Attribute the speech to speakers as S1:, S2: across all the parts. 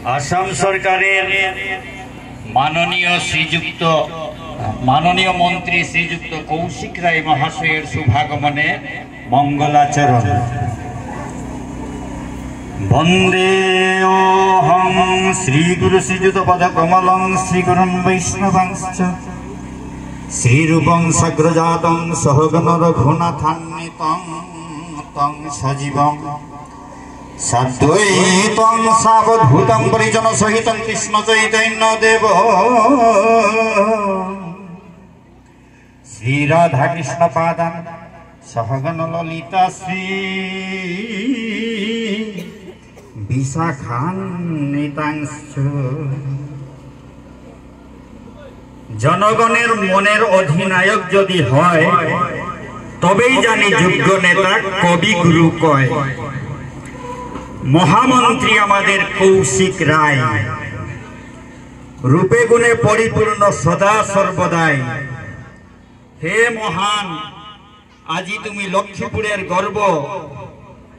S1: आसाम सरकारेर माननीय मंत्री श्रीजुक्त कौशिक राय महाशयर शुभागमने मंगलाचरण। वंदेऽहं श्रीगुरु श्रीयुत पदकमलं श्रीगुरुं वैष्णवांश्च श्रीरूपं सग्रजातं सहगण रघुनाथान्वितं तं सजीवं सद्वैतं सावधूतं परिजन सहितं कृष्ण चैतन्य देव श्री राधा कृष्ण पादान सहगण ललिता श्री विशाखान्वितांश्च। जनगणेर मनेर अधिनायक यदि हय तबेई जानी योग्य नेता कवि गुरु कय। महामंत्री आमादेर कौशिक राय रूपे गुणे परिपूर्ण सदा सर्वदाई। हे महान आजी तुमी लक्ष्मीपुरेर गर्व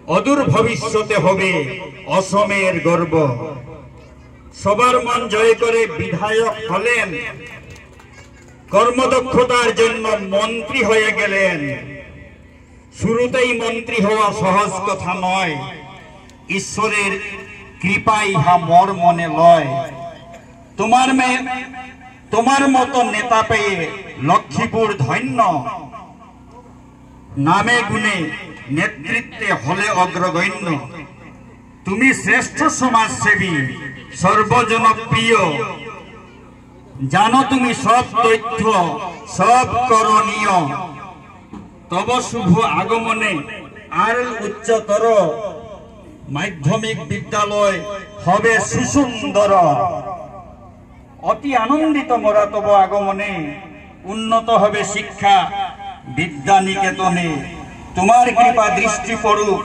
S1: अदूर भविष्यते होबे असमेर गर्व। सबार मन जय करे विधायक हलेन कर्मदक्षतार जन्य मंत्री हये गेलेन। शुरूतेई मंत्री हवा सहज कथा नय ईश्वरेर कृपा इहा मोर मने लय। तुम्हार मतो नेता पेये लक्ष्मीपुर धन्य। नामे गुणे नेतृत्वे हले अग्रगण्य। तुमी श्रेष्ठ समाजसेवी सर्वजनप्रिय। जानो तुमी सब तथ्य सब करणीय। तब शुभ आगमने आरएल उच्चतर माध्यमिक विद्यालय हबे सुसुंदर। अति आनंदित मोरा तब आगमने उन्नत हबे शिक्षा विद्या निकेतने। तुम्हार कृपा दृष्टि पड़ुक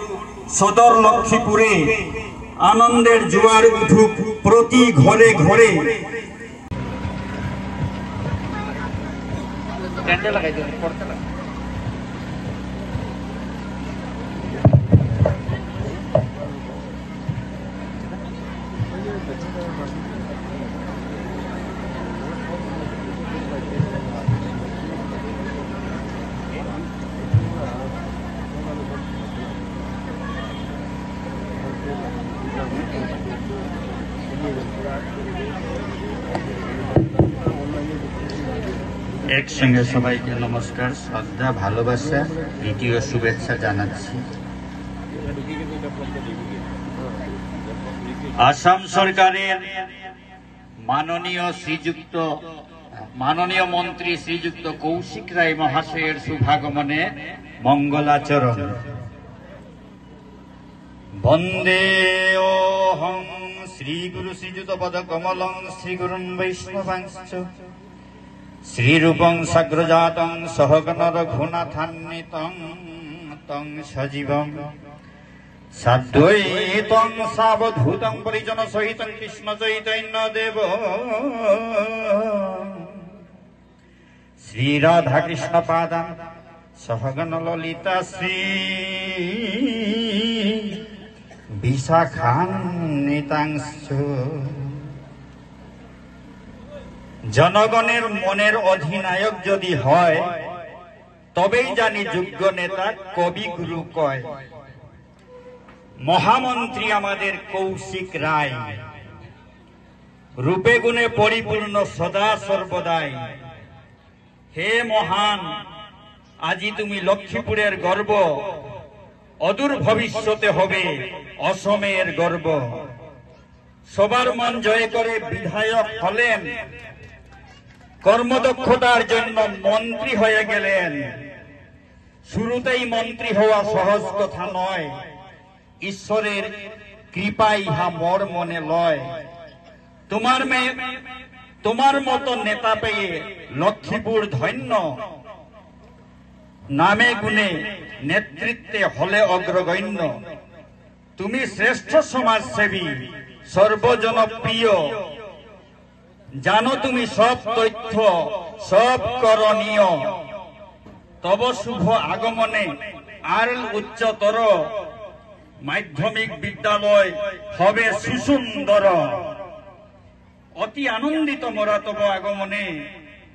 S1: सदर लक्ष्मीपुरे आनंदेर जुआर उठुक प्रति घरे घरे। एक संगे सबाइके नमस्कार श्रद्धा भालोबासा द्वितीय शुभेच्छा जानाচ্ছি। आसाम सरकारेर माननीय मंत्री श्रीजुक्त कौशिक राय महाशयर शुभागमने मंगलाचरण। वंदेऽहं श्रीगुरु श्रीयुत पदकमलं श्रीगुरुं वैष्णवांश्च श्रीरूपं सग्रजातं सहगण रघुनाथान्वितं तं सजीवं सद्वैतं सावधूतं परिजन सहितं कृष्ण चैतन्य देव श्री राधा कृष्ण पादान सहगण ललिता श्री विशाखान्वितांश्च। जनगणेर मनेर अधिनायक यदि हय तबेई जानी योग्य नेता कवि गुरु कय। महामंत्री आमादेर कौशिक राय रूपे गुणे परिपूर्ण सदा सर्वदाई। हे महान आजी तुमी लक्ष्मीपुरेर गर्व अदूर भविष्यते होबे असमेर गर्व। सबार मन जय करे विधायक हलेन कर्मदक्षतार जन्य मंत्री हये गेलेन। शुरूतेई मंत्री हवा सहज कथा नय ईश्वरेर कृपा इहा मोर मने लय। तुम्हार मतो नेता पेये लक्ष्मीपुर धन्य। नामे गुणे नेतृत्वे हले अग्रगण्य। तुमी श्रेष्ठ समाजसेवी सर्वजनप्रिय। जानो तुमी सब तथ्य सब करणीय। तब शुभ आगमने आरएल उच्चतर মাধ্যমিক বিদ্যালয় হবে সুসুন্দর। অতি আনন্দিত মোরা তব আগমনে,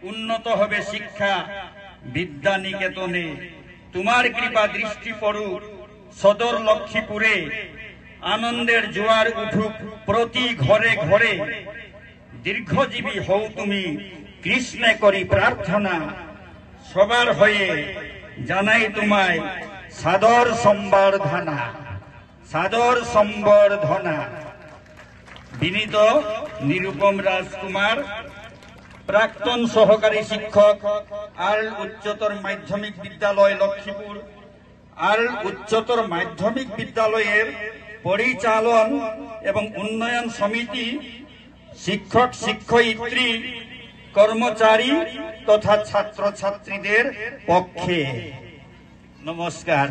S1: উন্নত হবে শিক্ষা বিদ্যা নিকেতনে। তোমার কৃপা দৃষ্টি পড়ুক সদর লক্ষ্মীপুরে, আনন্দের জোয়ার উঠুক প্রতি ঘরে ঘরে। দীর্ঘজীবী হও তুমি কৃষ্ণে করি প্রার্থনা, সবার হয়ে জানাই তোমায় সাদর সম্বর্ধনা, সাদর সম্বর্ধনা। বিনীত নিরুপম রাজকুমার, প্রাক্তন সহকারী শিক্ষক, আর্ল উচ্চতর মাধ্যমিক বিদ্যালয় লক্ষ্মীপুর। আর্ল উচ্চতর মাধ্যমিক বিদ্যালয়ের পরিচালন এবং উন্নয়ন সমিতি, শিক্ষক শিক্ষয়িত্রী, কর্মচারী তথা ছাত্রছাত্রীদের পক্ষে নমস্কার।